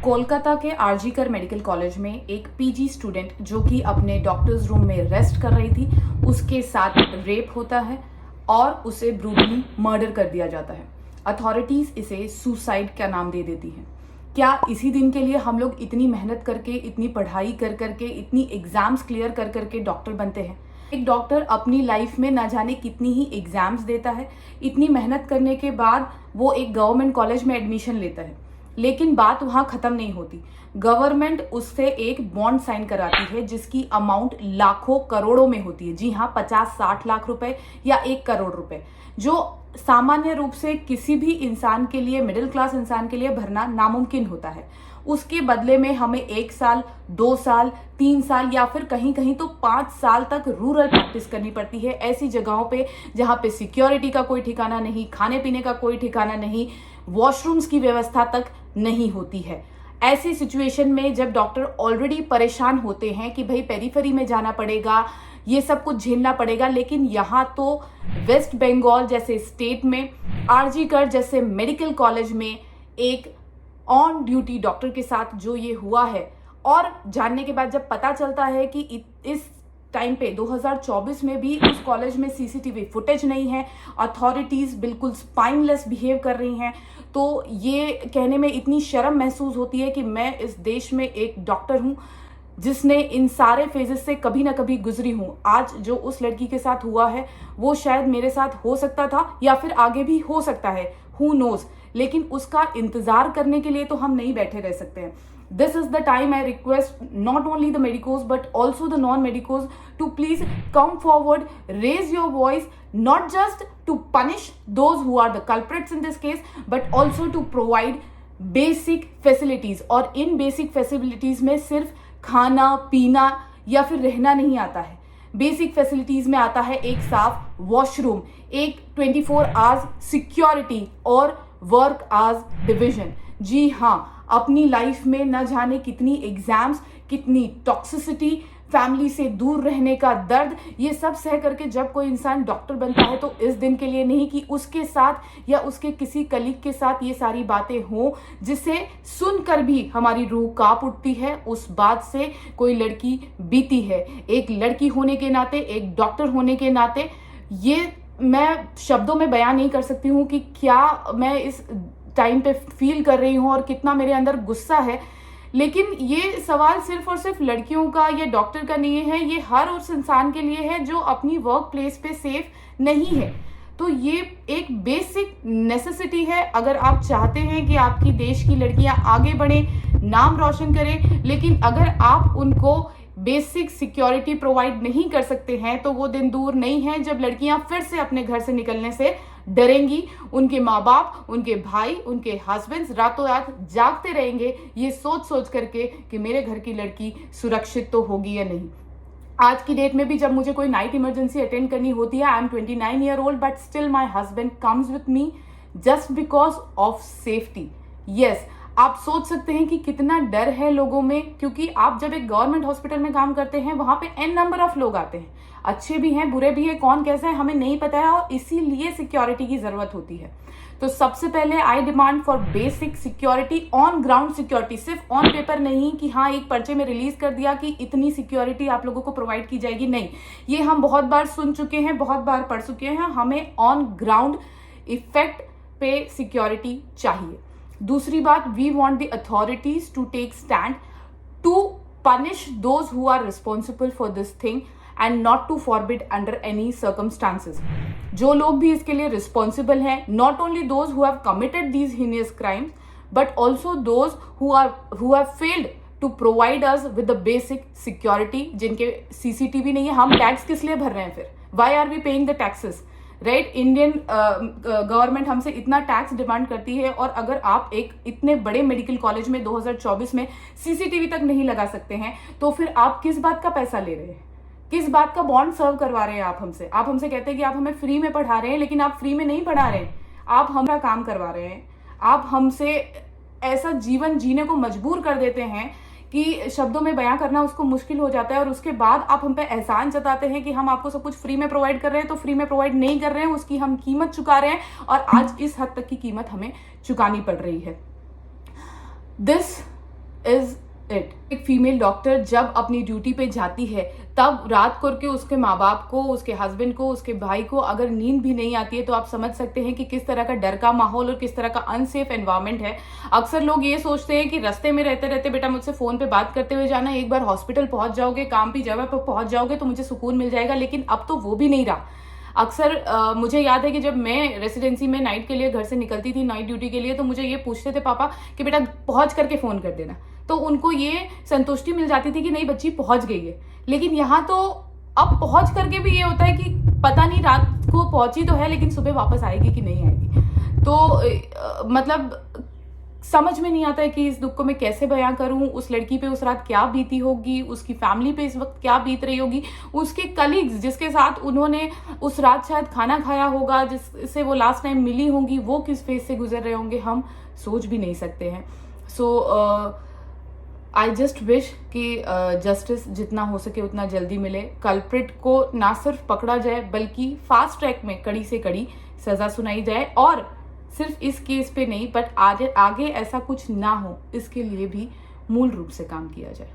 कोलकाता के RG Kar medical college में एक पीजी स्टूडेंट जो कि अपने डॉक्टर्स रूम में रेस्ट कर रही थी, उसके साथ रेप होता है और उसे ब्रूटली मर्डर कर दिया जाता है। अथॉरिटीज इसे सुसाइड का नाम दे देती हैं। क्या इसी दिन के लिए हम लोग इतनी मेहनत करके, इतनी पढ़ाई कर करके, इतनी एग्जाम्स क्लियर कर करके डॉक्टर बनते हैं? एक डॉक्टर अपनी लाइफ में ना जाने कितनी ही एग्जाम्स देता है। इतनी मेहनत करने के बाद वो एक गवर्नमेंट कॉलेज में एडमिशन लेता है, लेकिन बात वहां खत्म नहीं होती। गवर्नमेंट उससे एक बॉन्ड साइन कराती है जिसकी अमाउंट लाखों करोड़ों में होती है। जी हाँ, 50-60 लाख रुपए या 1 करोड़ रुपए, जो सामान्य रूप से किसी भी इंसान के लिए, मिडिल क्लास इंसान के लिए भरना नामुमकिन होता है। उसके बदले में हमें 1 साल, 2 साल, 3 साल या फिर कहीं कहीं तो 5 साल तक रूरल प्रैक्टिस करनी पड़ती है, ऐसी जगहों पे जहां पे सिक्योरिटी का कोई ठिकाना नहीं, खाने पीने का कोई ठिकाना नहीं, वॉशरूम्स की व्यवस्था तक नहीं होती है। ऐसी सिचुएशन में जब डॉक्टर ऑलरेडी परेशान होते हैं कि भाई पेरीफेरी में जाना पड़ेगा, ये सब कुछ झेलना पड़ेगा, लेकिन यहाँ तो वेस्ट बंगाल जैसे स्टेट में, आरजीकर जैसे मेडिकल कॉलेज में एक ऑन ड्यूटी डॉक्टर के साथ जो ये हुआ है, और जानने के बाद जब पता चलता है कि इस टाइम पे 2024 में भी उस कॉलेज में सीसीटीवी फुटेज नहीं है, अथॉरिटीज बिल्कुल स्पाइनलेस बिहेव कर रही हैं, तो ये कहने में इतनी शर्म महसूस होती है कि मैं इस देश में एक डॉक्टर हूं जिसने इन सारे फेजेस से कभी ना कभी गुजरी हूं। आज जो उस लड़की के साथ हुआ है वो शायद मेरे साथ हो सकता था या फिर आगे भी हो सकता है, हु नोज, लेकिन उसका इंतजार करने के लिए तो हम नहीं बैठे रह सकते हैं। This is the time I request not only the medicos but also the non-medicos to please come forward, raise your voice, not just to punish those who are the culprits in this case, but also to provide basic facilities। और इन basic facilities में सिर्फ खाना पीना या फिर रहना नहीं आता है। बेसिक फैसिलिटीज में आता है एक साफ वॉशरूम, एक 24 आवर्स सिक्योरिटी और वर्क आवर्स डिवीजन। जी हाँ, अपनी लाइफ में न जाने कितनी एग्जाम्स, कितनी टॉक्सिसिटी, फैमिली से दूर रहने का दर्द, ये सब सह करके जब कोई इंसान डॉक्टर बनता है तो इस दिन के लिए नहीं कि उसके साथ या उसके किसी कलीग के साथ ये सारी बातें हों जिसे सुनकर भी हमारी रूह कांप उठती है। उस बात से कोई लड़की बीती है। एक लड़की होने के नाते, एक डॉक्टर होने के नाते, ये मैं शब्दों में बयान नहीं कर सकती हूँ कि क्या मैं इस टाइम पे फील कर रही हूँ और कितना मेरे अंदर गुस्सा है। लेकिन ये सवाल सिर्फ और सिर्फ लड़कियों का या डॉक्टर का नहीं है, ये हर उस इंसान के लिए है जो अपनी वर्क प्लेस पे सेफ नहीं है। तो ये एक बेसिक नेसेसिटी है। अगर आप चाहते हैं कि आपकी देश की लड़कियां आगे बढ़े, नाम रोशन करें, लेकिन अगर आप उनको बेसिक सिक्योरिटी प्रोवाइड नहीं कर सकते हैं तो वो दिन दूर नहीं है जब लड़कियां फिर से अपने घर से निकलने से डरेंगी। उनके माँ बाप, उनके भाई, उनके हस्बैंड्स रातों रात जागते रहेंगे ये सोच सोच करके कि मेरे घर की लड़की सुरक्षित तो होगी या नहीं। आज की डेट में भी जब मुझे कोई नाइट इमरजेंसी अटेंड करनी होती है, I am 29 year old but still my husband comes with me just because of safety. Yes, आप सोच सकते हैं कि कितना डर है लोगों में, क्योंकि आप जब एक गवर्नमेंट हॉस्पिटल में काम करते हैं वहां पे n नंबर ऑफ लोग आते हैं, अच्छे भी हैं, बुरे भी हैं, कौन कैसा है हमें नहीं पता है, और इसीलिए सिक्योरिटी की जरूरत होती है। तो सबसे पहले आई demand for basic security, on ground security, सिर्फ ऑन पेपर नहीं कि हाँ एक पर्चे में रिलीज कर दिया कि इतनी सिक्योरिटी आप लोगों को प्रोवाइड की जाएगी। नहीं, ये हम बहुत बार सुन चुके हैं, बहुत बार पढ़ चुके हैं। हमें ऑन ग्राउंड इफेक्ट पे सिक्योरिटी चाहिए। दूसरी बात, we want the authorities to take stand to punish those who are responsible for this thing and not to forbid under any circumstances. जो लोग भी इसके लिए रिस्पॉन्सिबल हैं, not only those who have committed these heinous crimes but also those who have failed to provide us with the basic security, जिनके CCTV नहीं है। हम टैक्स किस लिए भर रहे हैं फिर? Why are we paying the taxes, right? Indian government हमसे इतना टैक्स डिमांड करती है, और अगर आप एक इतने बड़े मेडिकल कॉलेज में 2024 में सीसीटीवी तक नहीं लगा सकते हैं तो फिर आप किस बात का पैसा ले रहे हैं? किस बात का बॉन्ड सर्व करवा रहे हैं आप हमसे? आप हमसे कहते हैं कि आप हमें फ्री में पढ़ा रहे हैं, लेकिन आप फ्री में नहीं पढ़ा रहे हैं, आप हमारा काम करवा रहे हैं। आप हमसे ऐसा जीवन जीने को मजबूर कर देते हैं कि शब्दों में बयां करना उसको मुश्किल हो जाता है, और उसके बाद आप हम पे एहसान जताते हैं कि हम आपको सब कुछ फ्री में प्रोवाइड कर रहे हैं, तो फ्री में प्रोवाइड नहीं कर रहे हैं, उसकी हम कीमत चुका रहे हैं, और आज इस हद तक की कीमत हमें चुकानी पड़ रही है। This is it. एक फीमेल डॉक्टर जब अपनी ड्यूटी पे जाती है तब रात को के उसके माँ बाप को, उसके हस्बैंड को, उसके भाई को अगर नींद भी नहीं आती है तो आप समझ सकते हैं कि किस तरह का डर का माहौल और किस तरह का अनसेफ एनवायरनमेंट है। अक्सर लोग ये सोचते हैं कि रास्ते में रहते रहते बेटा मुझसे फोन पे बात करते हुए जाना, एक बार हॉस्पिटल पहुंच जाओगे, काम की जगह पर पहुंच जाओगे तो मुझे सुकून मिल जाएगा, लेकिन अब तो वो भी नहीं रहा। अक्सर मुझे याद है कि जब मैं रेसिडेंसी में नाइट के लिए घर से निकलती थी नाइट ड्यूटी के लिए, तो मुझे ये पूछते थे पापा कि बेटा पहुंच करके फ़ोन कर देना, तो उनको ये संतुष्टि मिल जाती थी कि नहीं बच्ची पहुंच गई है। लेकिन यहाँ तो अब पहुंच करके भी ये होता है कि पता नहीं रात को पहुंची तो है लेकिन सुबह वापस आएगी कि नहीं आएगी। तो मतलब समझ में नहीं आता है कि इस दुख को मैं कैसे बयां करूं। उस लड़की पे उस रात क्या बीती होगी, उसकी फैमिली पे इस वक्त क्या बीत रही होगी, उसके कलीग्स जिसके साथ उन्होंने उस रात शायद खाना खाया होगा, जिससे वो लास्ट टाइम मिली होंगी, वो किस फेज से गुजर रहे होंगे, हम सोच भी नहीं सकते हैं। सो आई जस्ट विश कि जस्टिस जितना हो सके उतना जल्दी मिले, कल्प्रिट को ना सिर्फ पकड़ा जाए बल्कि फास्ट ट्रैक में कड़ी से कड़ी सजा सुनाई जाए, और सिर्फ इस केस पे नहीं बट आगे ऐसा कुछ ना हो इसके लिए भी मूल रूप से काम किया जाए।